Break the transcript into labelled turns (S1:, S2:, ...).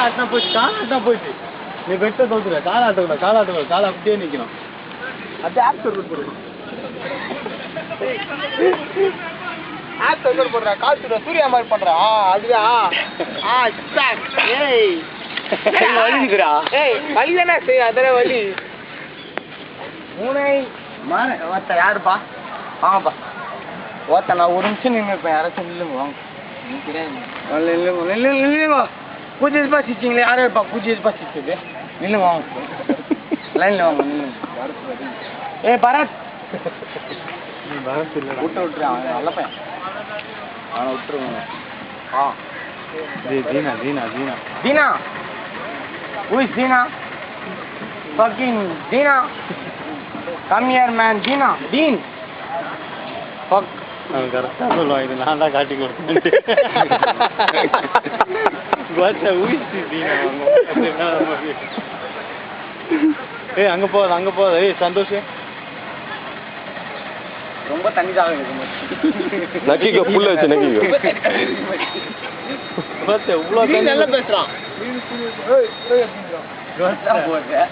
S1: ஆட்டினா போயிடுச்சு நீ பெட்ட தோத்துற காலை ஆட்டக்கூடாது காலை அப்படியே நிற்கணும் அது ஆக்டர் கொடுத்துரு ஆக்டர் போடுறா காசு சூர்யா மாதிரி பண்றா அதுவா ஏய் வலிக்குறா ஏய் வலி தானே சரி அதெல்லாம் வலி மூணை மாற ஒருத்த யாருப்பா வாங்கப்பா ஒருத்த நான் ஒரு நிமிஷம் நின்று இருப்பேன் யாராச்சும் நில்லுங்க வாங்க நில்லுங்க பூஜை எதிர்பார்த்திச்சிங்களே யாரும் இருப்பா பூஜை எதிர்பார்த்திச்சது நில்லுங்க வாங்க லைனில் வாங்க நில்லுங்க ஏய் பரத் விட்டுரு அவன் நல்ல பையன் அவனை விட்டுருவாங்க ஆ Dina who is Dina fucking Dina come here man Dean fuck அவன் கரெக்டா சொல்லுவான் இது நான் தான் காட்டி கொடுத்தேன் கோச்சா ஊசி Dina ஏய் அங்க போகாத ஏய் சந்தோஷ் ரொம்ப தண்ணி தான் இருக்கு
S2: நக்கிக்கோ புல்ல வச்சு நக்கிக்கோ
S1: பத்த இவ்ளோ தண்ணி நல்லா பேசுறான் ஏய் கோச்சா போறே